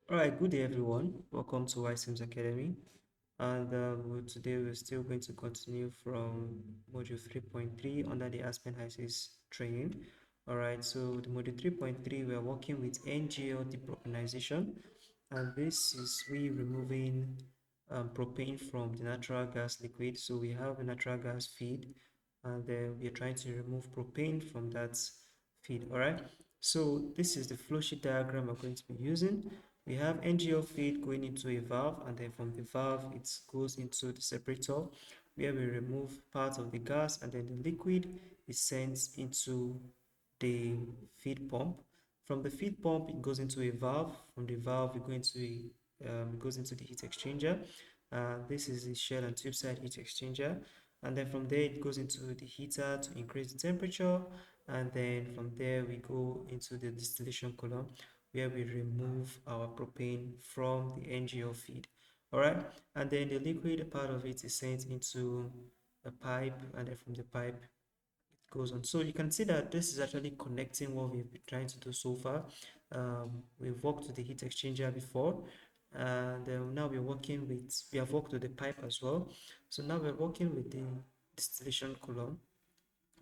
All right, good day everyone. Welcome to HYSYS Academy. And today we're still going to continue from module 3.3 under the Aspen HYSYS training. All right, so the module 3.3, we're working with NGL depropanization. And this is we removing propane from the natural gas liquid. So we have a natural gas feed, and then we are trying to remove propane from that feed. All right, so this is the flow sheet diagram we're going to be using. We have NGL feed going into a valve, and then from the valve it goes into the separator where we remove part of the gas, and then the liquid is sent into the feed pump. From the feed pump it goes into a valve. From the valve it goes into the heat exchanger. This is the shell and tube side heat exchanger, and then from there it goes into the heater to increase the temperature, and then from there we go into the distillation column where we remove our propane from the NGL feed. All right, and then the liquid part of it is sent into a pipe, and then from the pipe it goes on. So you can see that this is actually connecting what we've been trying to do so far. We've worked with the heat exchanger before, and now we have worked with the pipe as well. So now we're working with the distillation column.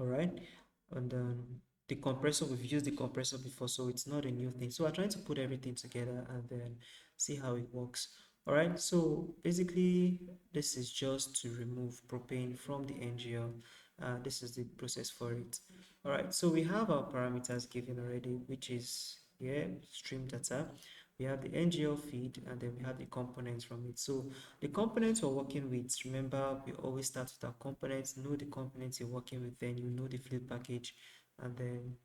All right, and the compressor, we've used the compressor before, so it's not a new thing. So we're trying to put everything together and then see how it works. All right, so basically this is just to remove propane from the NGL. This is the process for it. All right, so we have our parameters given already, which is here, stream data. We have the NGL feed, and then we have the components from it. So the components we're working with, remember, we always start with our components. Know the components you're working with, then you know the fluid package, and then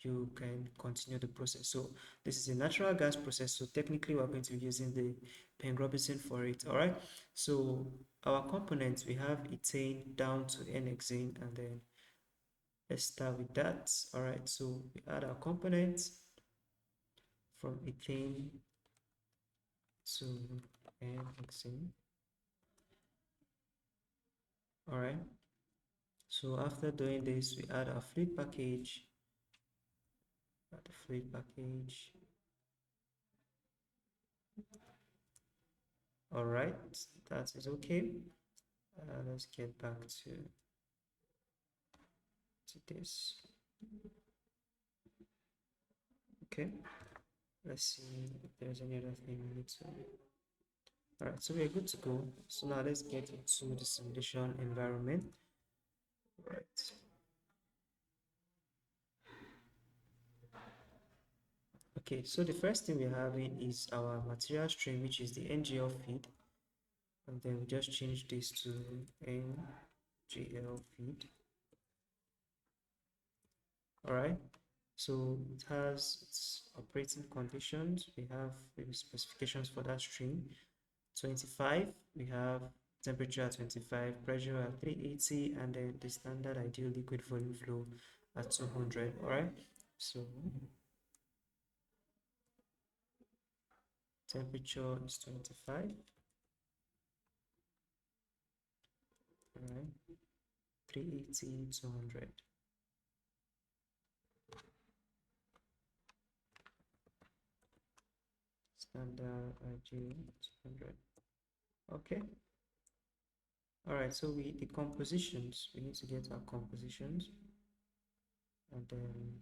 you can continue the process. So this is a natural gas process, so technically we're going to be using the Penn-Robinson for it. All right, so our components, we have ethane down to N-hexane, and then let's start with that. All right, so we add our components from ethane to N-hexane. All right, so after doing this, we add our fluid package, all right, that is okay. Let's get back to this. Okay, let's see if there's any other thing we need to. All right, so we're good to go. So now let's get into the simulation environment. All right. Okay, so the first thing we're having is our material stream, which is the NGL feed, and then we just change this to NGL feed. All right, so it has its operating conditions. We have the specifications for that stream. 25, we have temperature at 25, pressure at 380, and then the standard ideal liquid volume flow at 200. All right, so temperature is 25. All right, 380, 200. Standard ideal 200. Okay. All right, so the compositions, we need to get our compositions, and then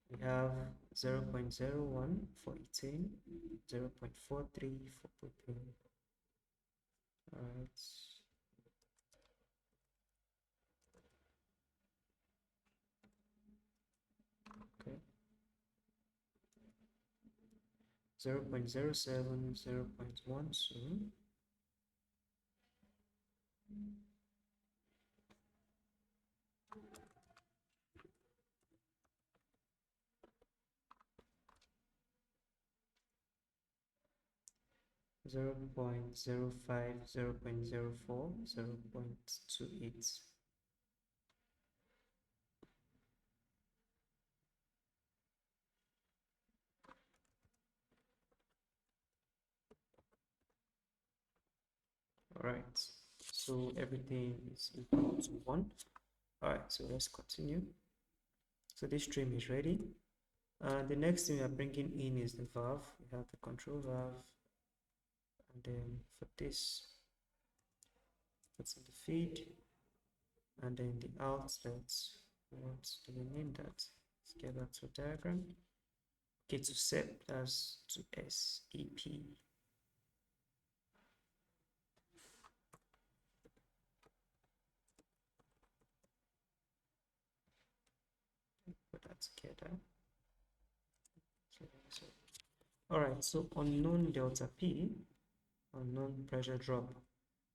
we have 0.01 for ethane, 0.43 for propane. All right. Okay. 0.07, 0.12. 0.05, 0.04, 0.28. All right, so everything is equal to 1. All right, so let's continue. So this stream is ready. The next thing we are bringing in is the valve. We have the control valve, and then for this, that's in the feed, and then the outlets. What do we name that? Let's get back to the diagram. Okay, to SEP, that's to SEP. Put that together. All right, so unknown delta P, unknown pressure drop.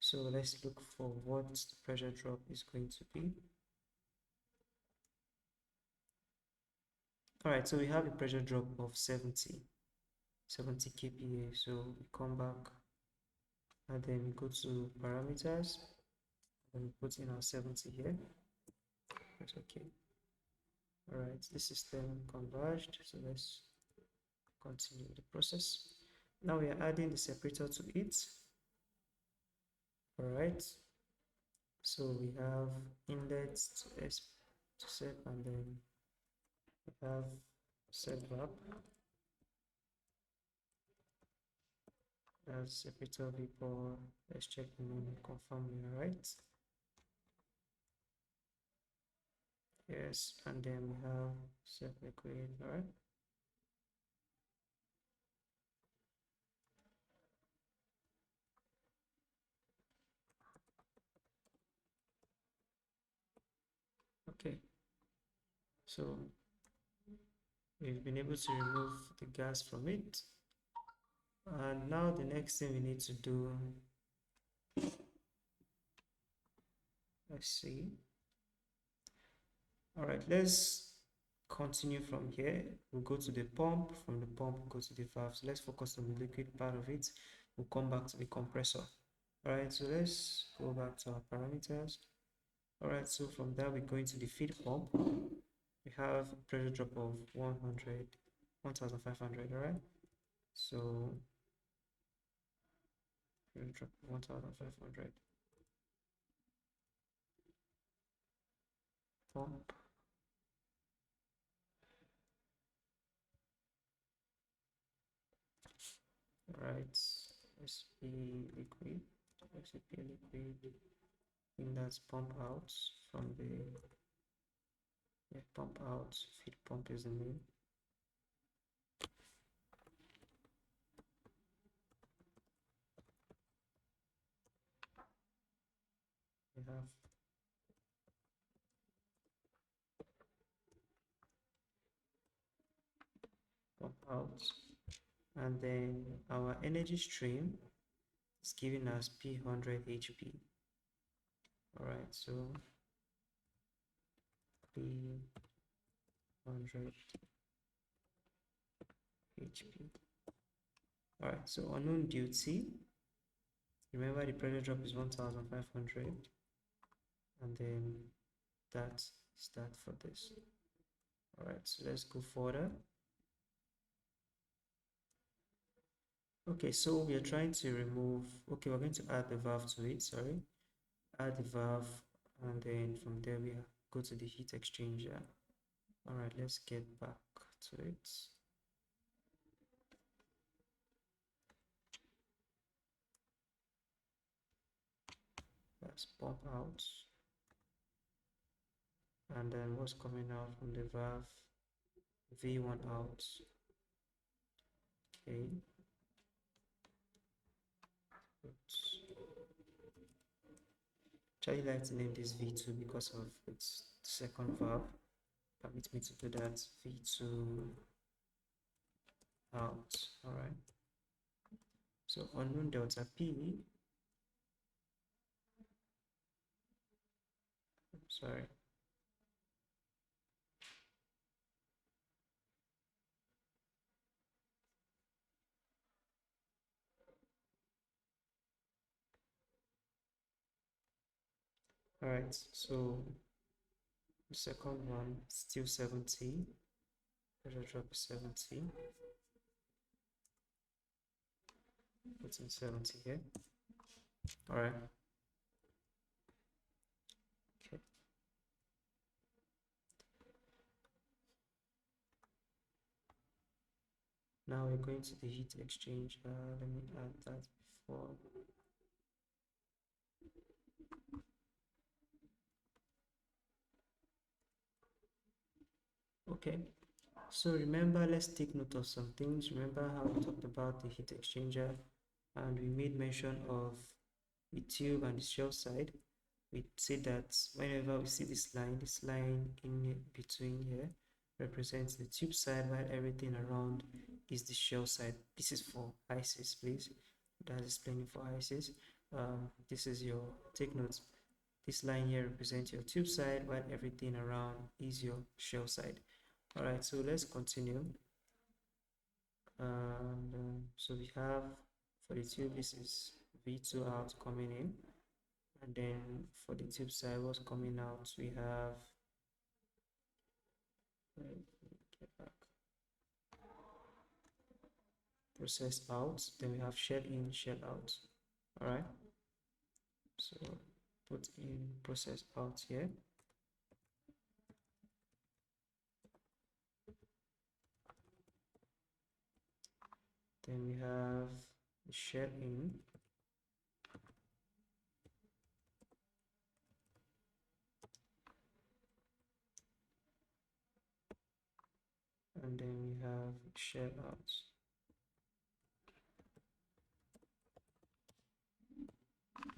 So let's look for what the pressure drop is going to be. All right, so we have a pressure drop of 70 kPa. So we come back and then we go to parameters and we put in our 70 here. That's okay. All right, the system converged. So let's continue the process. Now we are adding the separator to it. All right, so we have inlet to SEP, and then we have SEP-VAP as separator before. Let's check the name and confirm we are right. Yes, and then we have SEP liquid. All right. Okay, so we've been able to remove the gas from it, and now the next thing we need to do, let's see. All right, let's continue from here. We'll go to the pump. From the pump, we'll go to the valve. So let's focus on the liquid part of it. We'll come back to the compressor. All right, so let's go back to our parameters. All right, so from there we go into the feed pump. We have a pressure drop of 1,500. All right, so pressure drop 1,500. Pump. All right, SP liquid, SP liquid. And that's pump out from the pump out. Feed pump is the name. We have pump out, and then our energy stream is giving us P100 HP. All right, so P100 HP. All right, so unknown duty. Remember the pressure drop is 1,500, and then that is that for this. All right, so let's go further. Okay, so we are trying to remove, okay, we're going to add the valve to it, sorry. Add the valve, and then from there we go to the heat exchanger. All right, let's get back to it. Let's pump out. And then what's coming out from the valve? V1 out. Okay. Actually like to name this V2 because of its second valve. Permit me to do that. V2 out. All right. So unknown delta P. Sorry. All right. So the second one still 70. Pressure drop is 70. Put in 70 here. All right. Okay. Now we're going to the heat exchanger. Let me add that before. Okay, so remember, let's take note of some things. Remember how we talked about the heat exchanger and we made mention of the tube and the shell side. We say that whenever we see this line in between here represents the tube side while everything around is the shell side. This is for HYSYS, please. That's explaining for HYSYS. This is your take notes. This line here represents your tube side while everything around is your shell side. All right, so let's continue. And so we have for the tube, this is V2 out coming in. And then for the tube side, what's coming out, we have, get back, process out, then we have shell in, shell out. All right, so put in process out here. Then we have the shell in. And then we have shell out.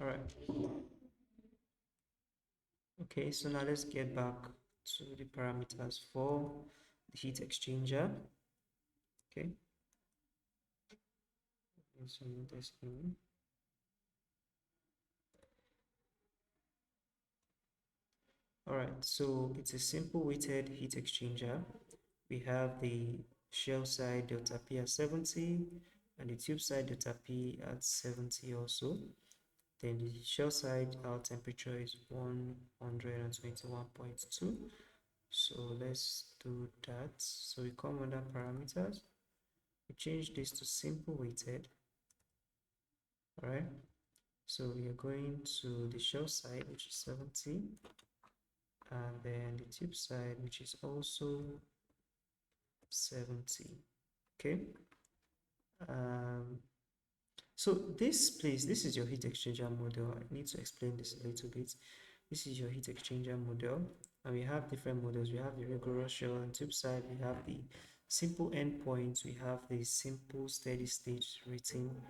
All right. Okay, so now let's get back to the parameters for the heat exchanger. Okay. Let's move this in. All right, so it's a simple weighted heat exchanger. We have the shell side delta P at 70 and the tube side delta P at 70 also. Then the shell side, our temperature is 121.2. So let's do that. So we come under parameters. We change this to simple weighted. All right. So we are going to the shell side, which is 70, and then the tube side, which is also 70. Okay. So this is your heat exchanger model. I need to explain this a little bit. This is your heat exchanger model, and we have different models. We have the rigorous shell and tube side. We have the simple endpoints. We have the simple steady state rating.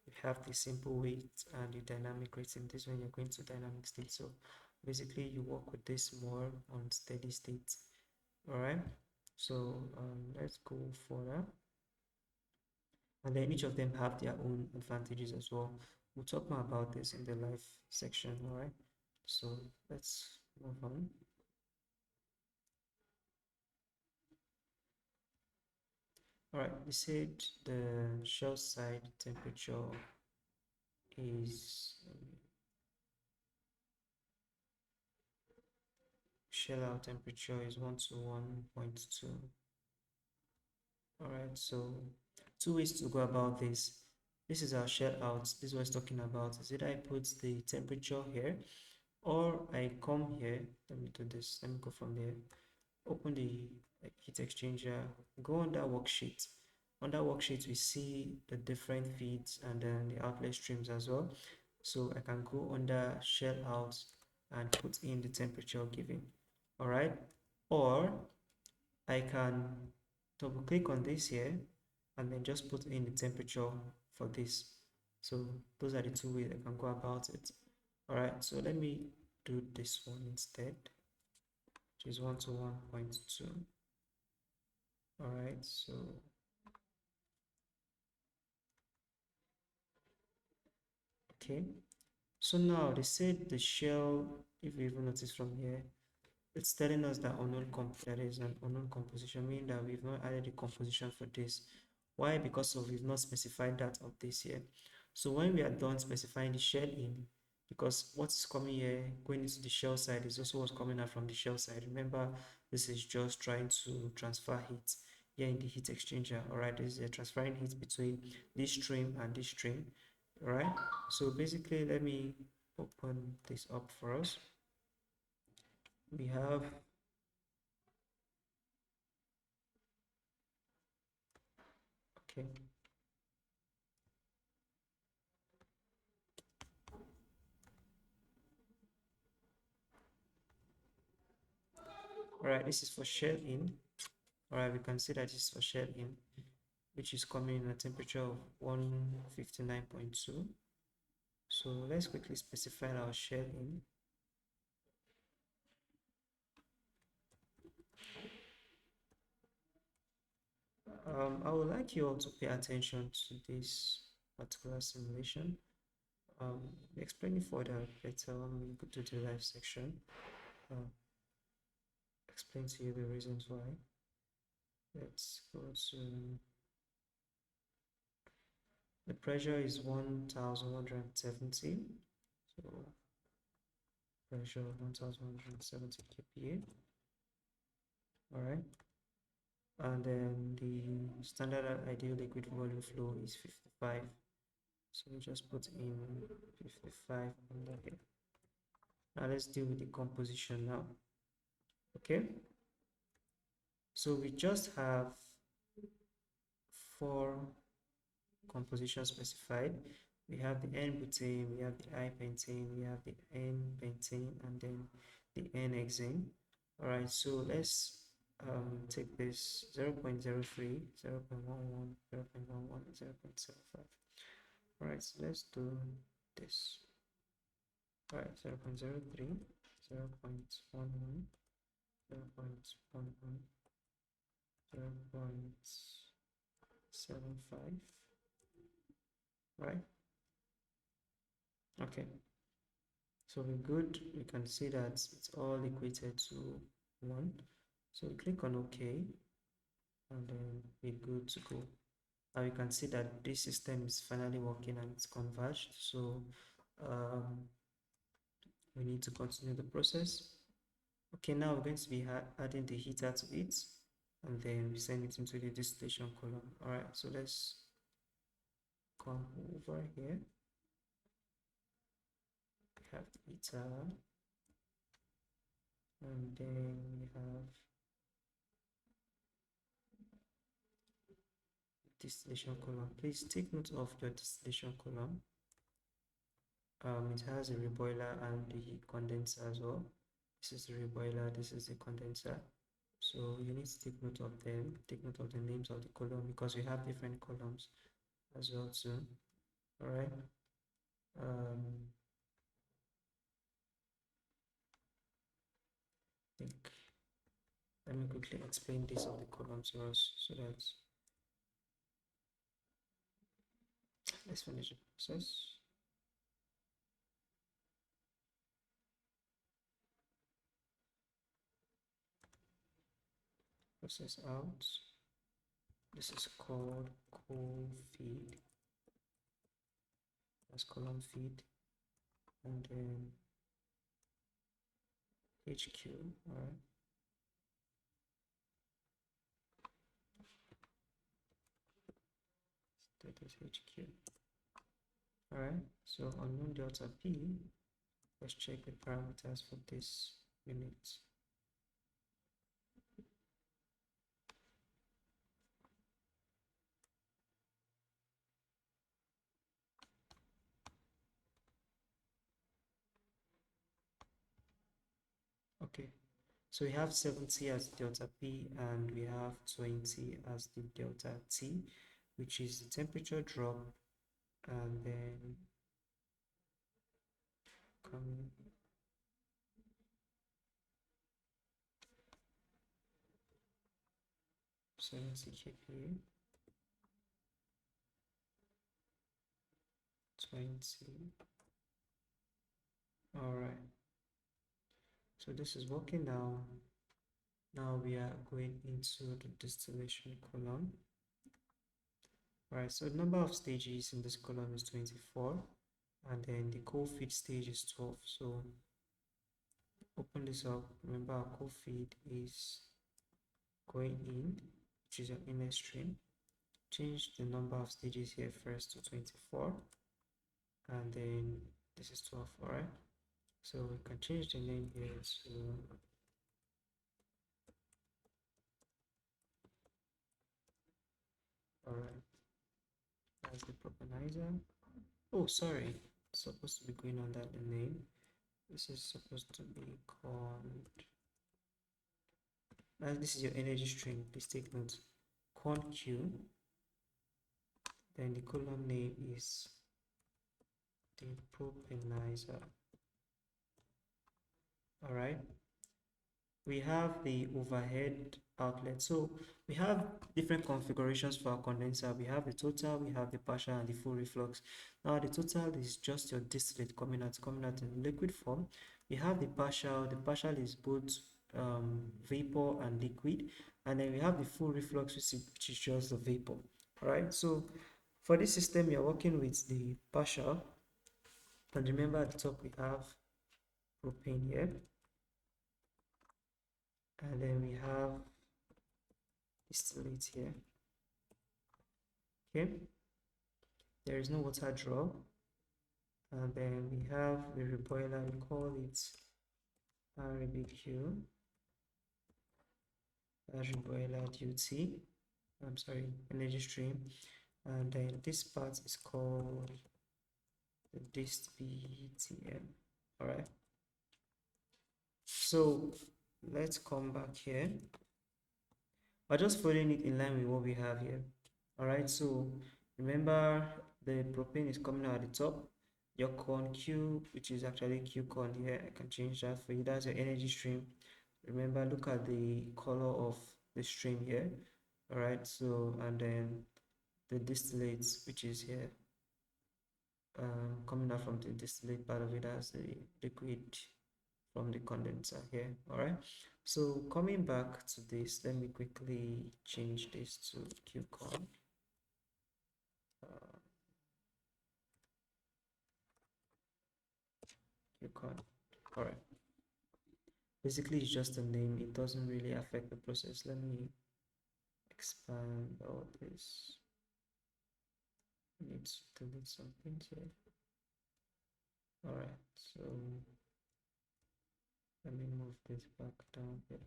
We have the simple weight and the dynamic rating. This when you're going to dynamic state. So basically, you work with this more on steady state. All right. So let's go for that. And then each of them have their own advantages as well. We'll talk more about this in the live section. All right. So let's move on. All right, we said the shell side temperature is shell out temperature is 121.2. All right, so two ways to go about this. This is our shell out. This is what it's talking about. Is either I put the temperature here or I come here. Let me do this. Let me go from there. Open the heat exchanger, go on that worksheet. On that worksheet, we see the different feeds and then the outlet streams as well. So I can go under shell out and put in the temperature given. All right. Or I can double click on this here and then just put in the temperature for this. So those are the two ways I can go about it. All right. So let me do this one instead, which is 121.2. All right, so okay, so now they said the shell, if you even notice from here, it's telling us that there is an unknown composition, meaning that we've not added the composition for this. Why? Because of we've not specified that of this here. So when we are done specifying the shell in, because what's coming here going into the shell side is also what's coming out from the shell side. Remember, this is just trying to transfer heat here in the heat exchanger. All right, this is transferring heat between this stream and this stream. All right, so basically, let me open this up for us. We have Okay. All right, this is for shell in. All right, we can see that this is for shell in, which is coming in a temperature of 159.2. So let's quickly specify our shell in. I would like you all to pay attention to this particular simulation. Explaining further later when we go to the live section. Explain to you the reasons why. Let's go to the pressure is 1170. So pressure 1170 kPa. All right. And then the standard ideal liquid volume flow is 55. So we just put in 55 under here. Now let's deal with the composition now. Okay. So we just have 4 compositions specified. We have the N-butane, we have the I-pentane, we have the N-pentane, and then the N-hexane. All right, so let's take this 0.03, 0.11, 0.11, 0.75. All right, so let's do this. All right, 0.03, 0.11, 0.11, 0.75. Right? Okay. So we're good. We can see that it's all equated to 1. So we click on OK, and then we're good to go. Now you can see that this system is finally working and it's converged. So we need to continue the process. Okay, now we're going to be adding the heater to it, and then we send it into the distillation column. All right, so let's come over here. We have the heater, and then we have distillation column. Please take note of your distillation column. It has a reboiler and the condenser as well. This is the reboiler, this is the condenser. So you need to take note of them, take note of the names of the column, because we have different columns as well too. All right. Let me quickly explain this of the columns to us so that let's finish the process. Process out. This is called coal feed. That's column feed, and then HQ. All right. That is HQ. All right. So unknown delta P. Let's check the parameters for this unit. Okay, so we have 70 as delta P and we have 20 as the delta T, which is the temperature drop, and then coming 70 kPa, 20. All right, so this is working now. Now we are going into the distillation column. All right, so the number of stages in this column is 24, and then the coal feed stage is 12. So open this up. Remember, our coal feed is going in, which is your inner stream. Change the number of stages here first to 24, and then this is 12. All right, so we can change the name here to all right, Propanizer. Oh, sorry, it's supposed to be going under the name. This is supposed to be called, this is your energy stream. Please take note. Conq, then the column name is Depropanizer. All right. We have the overhead outlet. So we have different configurations for our condenser. We have the total, we have the partial, and the full reflux. Now the total is just your distillate coming out in liquid form. We have the partial is both vapor and liquid, and then we have the full reflux, which is just the vapor. All right. So for this system, you're working with the partial, and remember at the top we have propane here, and then we have distillate here. Okay, there is no water draw, and then we have the reboiler. We call it RBQ, as reboiler duty. I'm sorry, energy stream, and then this part is called the dist BTM. All right. So let's come back here. We're just following it in line with what we have here. All right, so remember the propane is coming out at the top. Your con Q, which is actually Q con here, I can change that for you. That's your energy stream. Remember, look at the color of the stream here. All right, so and then the distillates, which is here, coming out from the distillate part of it as the liquid from the condenser here. All right, so coming back to this, let me quickly change this to QCon. QCon. All right, basically it's just a name, it doesn't really affect the process. Let me expand all this. I need to delete something here. All right, so let me move this back down here.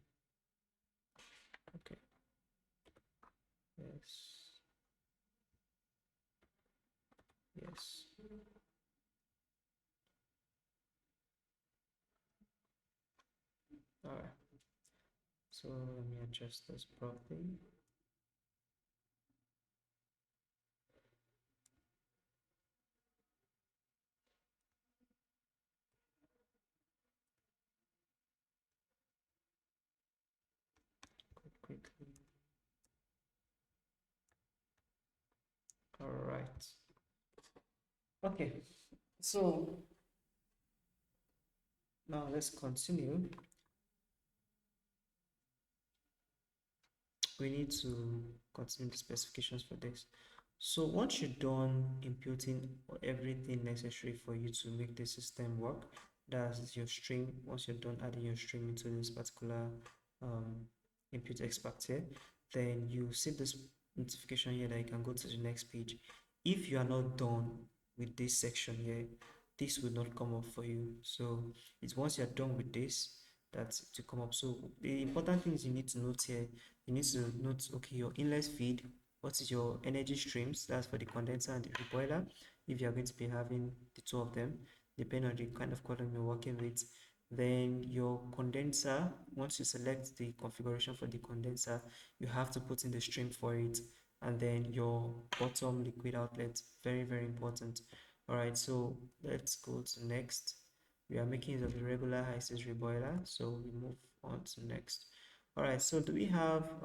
Okay. Yes. Yes. All right. So let me adjust this properly. Quickly. All right. Okay. So now let's continue. We need to continue the specifications for this. So once you're done imputing everything necessary for you to make the system work, that's your stream. Once you're done adding your stream into this particular input extract here, then you see this notification here that you can go to the next page. If you are not done with this section here, this will not come up for you. So it's once you're done with this that to come up. So the important things you need to note here, you need to note, okay, your inlet feed, what is your energy streams, that's for the condenser and the reboiler, if you are going to be having the two of them, depending on the kind of column you're working with. Then your condenser, once you select the configuration for the condenser, you have to put in the stream for it. And then your bottom liquid outlet, very, very important. All right, so let's go to next. We are making use of the regular HYSYS reboiler, so we move on to next. All right, so do we have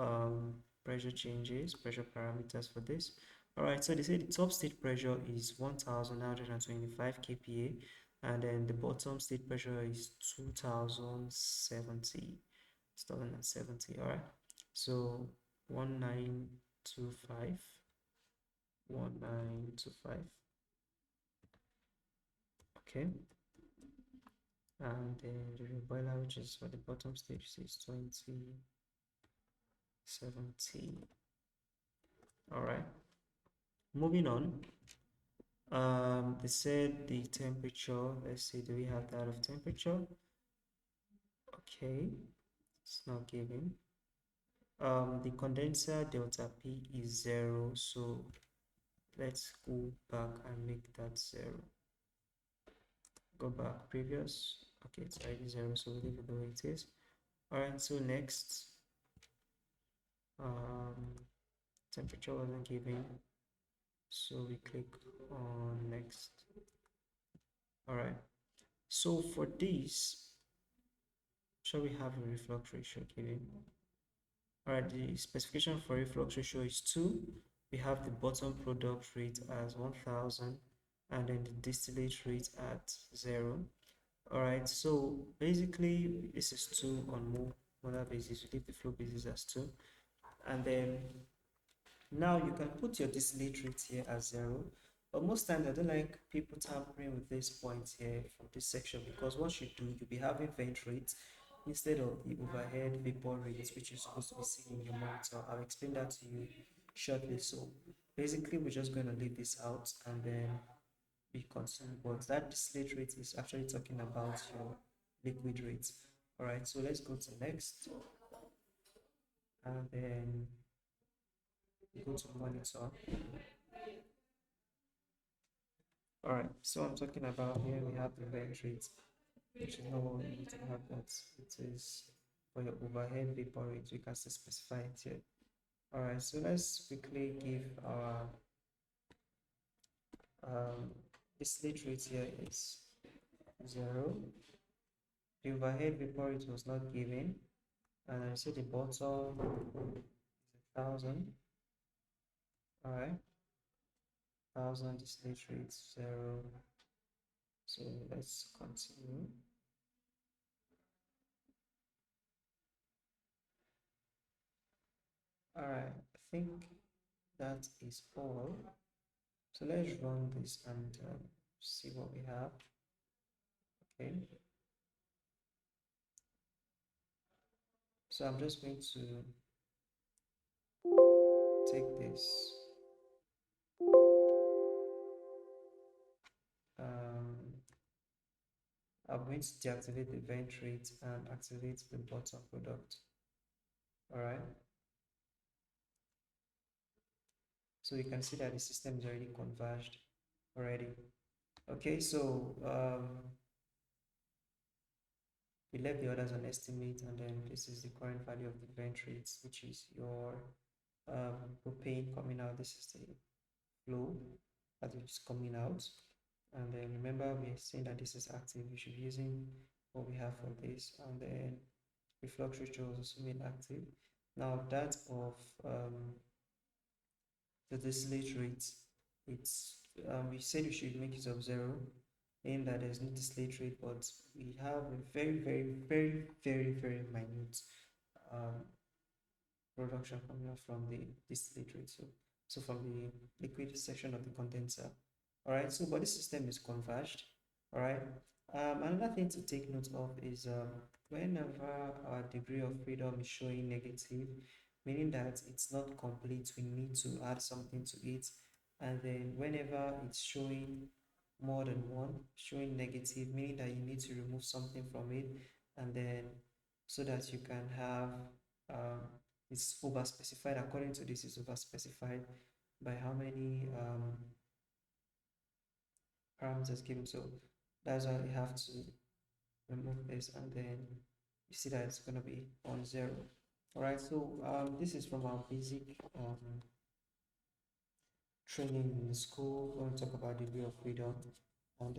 pressure changes, pressure parameters for this? All right, so they say the top state pressure is 1925 kPa, and then the bottom state pressure is 2070. All right, so 1925. Okay, and then the reboiler, which is for the bottom stage, is 2070. All right, moving on. They said the temperature. Let's see, do we have that of temperature? Okay, it's not given. The condenser delta P is 0, so let's go back and make that 0. Go back previous. Okay, it's already 0, so we'll leave it the way it is. All right, so next, temperature wasn't given, so we click on next. All right, so for this, shall we have a reflux ratio given? All right, the specification for reflux ratio is 2. We have the bottom product rate as 1000 and then the distillate rate at 0. All right, so basically this is 2 on molar basis. We leave the flow basis as 2. And then now you can put your distillate rate here as 0. But most times I don't like people tampering with this point here from this section, because what you do, you'll be having vent rate instead of the overhead vapor rate, which is supposed to be seen in your monitor. I'll explain that to you shortly. So basically we're just going to leave this out and then we continue. But that distillate rate is actually talking about your liquid rate. All right, so let's go to next and then go to monitor. All right, so I'm talking about here we have the vent rate, which is not what we need to have. That it is for your overhead vapor rate. We can still specify it here. All right, so let's quickly give our distillate rate here is 0. The overhead vapor rate was not given, and I say the bottom is 1000. All right, 1000 distillate rate 0. So let's continue. All right, I think that is all. So let's run this and see what we have. Okay. So I'm just going to take this. I'm going to deactivate the vent rate and activate the bottom product. All right. So you can see that the system is already converged already. Okay, so we left the others on estimate, and then this is the current value of the vent rates, which is your propane coming out. This is the flow that is coming out. And then remember, we're saying that this is active. You should be using what we have for this. And then reflux ratio was also made active. Now that of the distillate rate, it's we said we should make use of 0, meaning that there's no distillate rate, but we have a very, very, very, very, very minute production coming out from the distillate rate. So from the liquid section of the condenser. All right, so body system is converged. All right. Another thing to take note of is whenever our degree of freedom is showing negative, meaning that it's not complete, we need to add something to it. And then whenever it's showing more than 1, showing negative, meaning that you need to remove something from it, and then so that you can have it's over specified. According to this, it's over specified by how many parameters given. So that's why we have to remove this, and then you see that it's going to be on 0. All right, so this is from our basic training in school. We're going to talk about degree of freedom, and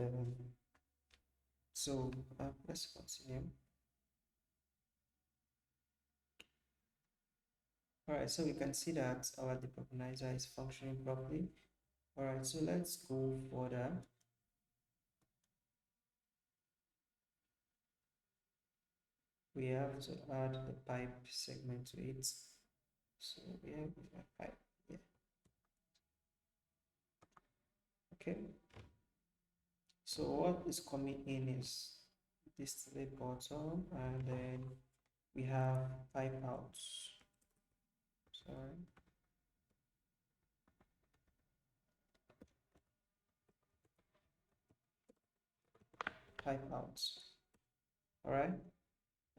so let's continue. All right, so we can see that our depropanizer is functioning properly. All right, so let's go further. We have to add the pipe segment to it. So we have a pipe here. Okay. So what is coming in is distillate bottom, and then we have pipe out. Sorry. Pipe out. All right.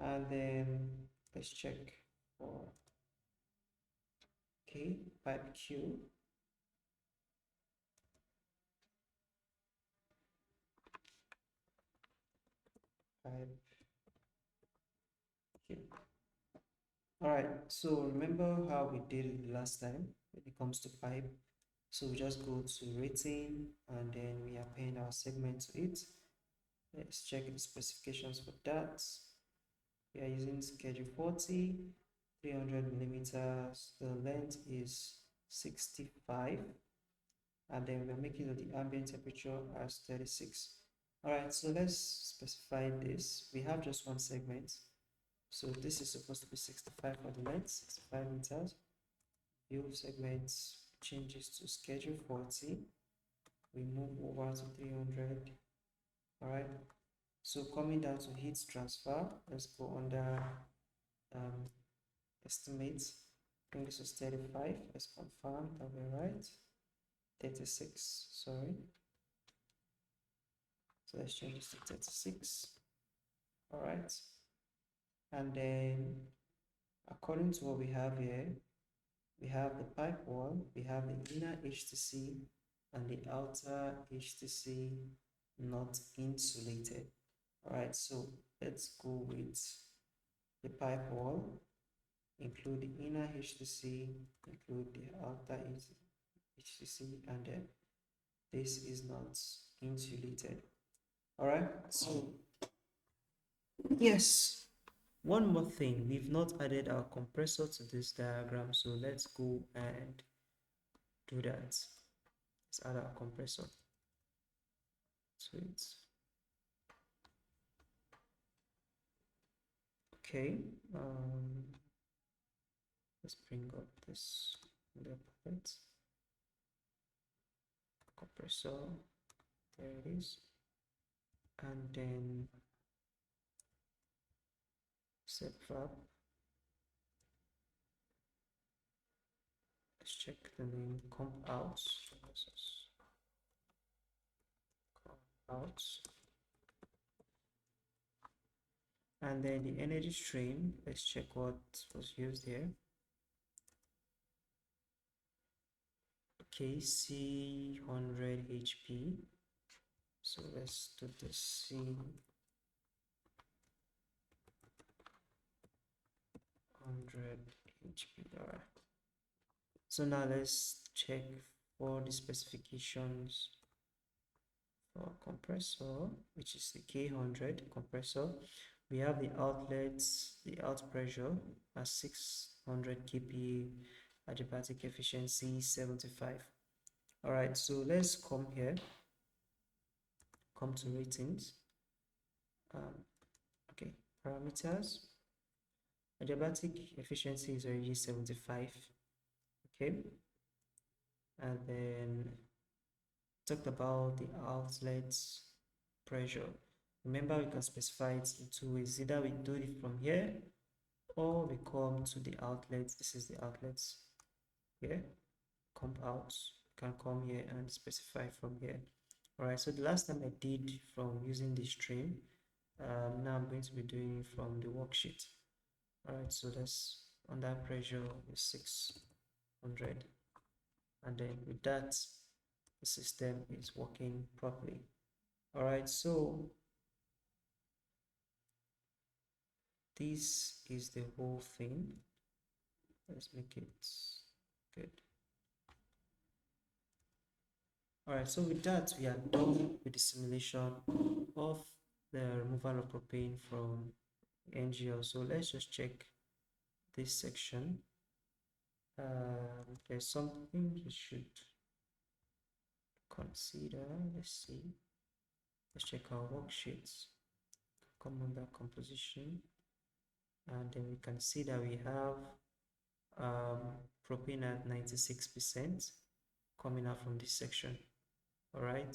And then let's check for pipe Q. pipe. Okay. All right, so remember how we did it last time when it comes to pipe. So we just go to rating and then we append our segment to it. Let's check the specifications for that. We are using schedule 40, 300 millimeters. The length is 65, and then we're making the ambient temperature as 36. All right, so let's specify this. We have just one segment. So this is supposed to be 65 for the length, 65 meters. View segments changes to schedule 40. We move over to 300. All right. So coming down to heat transfer, let's go under estimates. I think this is 35. Let's confirm that we're right. 36, sorry. So let's change this to 36. All right. And then according to what we have here, we have the pipe wall, we have the inner HTC and the outer HTC not insulated. All right, so let's go with the pipe wall, include the inner HTC, include the outer HTC, and then this is not insulated. All right, so yes, one more thing, we've not added our compressor to this diagram, so let's go and do that. Let's add our compressor to it. Okay, let's bring up this little palette. Compressor, there it is. And then set fab. Let's check the name comp out. Comp out. And then the energy stream, let's check what was used here. Okay, C100 HP. So let's do the C100 HP. All right. So now let's check for the specifications for compressor, which is the K100 compressor. We have the outlets, the out pressure at 600 kPa, adiabatic efficiency 75. All right, so let's come here, come to ratings. Okay, parameters. Adiabatic efficiency is already 75. Okay, and then talked about the outlets pressure. Remember, we can specify it in two ways. Either we do it from here or we come to the outlets. This is the outlets here. Come out. You can come here and specify from here. All right. So the last time I did from using the stream, now I'm going to be doing from the worksheet. All right. So that's under pressure is 600, and then with that, the system is working properly. All right. So this is the whole thing. Let's make it good. All right, so with that, we are done with the simulation of the removal of propane from NGL. So let's just check this section. There's something we should consider. Let's see. Let's check our worksheets. Come under composition, and then we can see that we have propane at 96% coming out from this section. All right,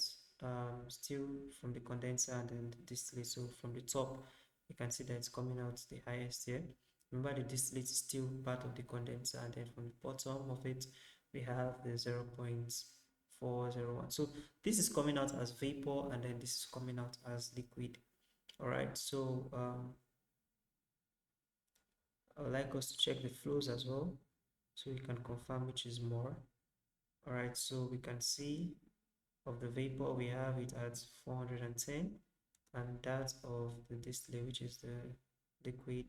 still from the condenser and then the distillate. So from the top, you can see that it's coming out the highest here. Remember, the distillate is still part of the condenser, and then from the bottom of it, we have the 0.401. So this is coming out as vapor, and then this is coming out as liquid. All right, so I would like us to check the flows as well, so we can confirm which is more. All right, so we can see of the vapor we have it at 410, and that of the distillate, which is the liquid,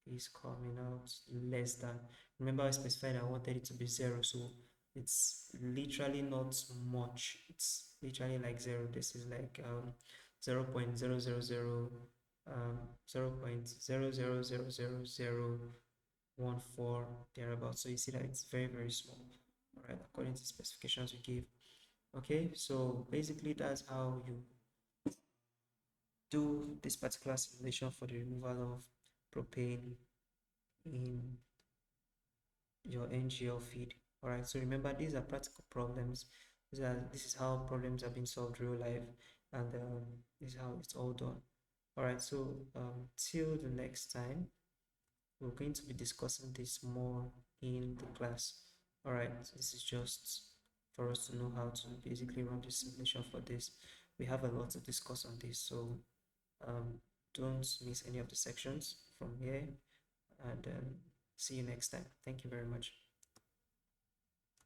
is coming out less than. Remember, I specified I wanted it to be 0, so it's literally not much. It's literally like 0. This is like 0 0.000 0.0000014 thereabouts. So you see that it's very, very small, all right, according to the specifications we give. Okay, so basically that's how you do this particular simulation for the removal of propane in your NGL feed. All right, so remember, these are practical problems. This is how problems are being solved real life, and this is how it's all done. All right, so till the next time, we're going to be discussing this more in the class. All right, this is just for us to know how to basically run the simulation for this. We have a lot to discuss on this, so don't miss any of the sections from here, and see you next time. Thank you very much.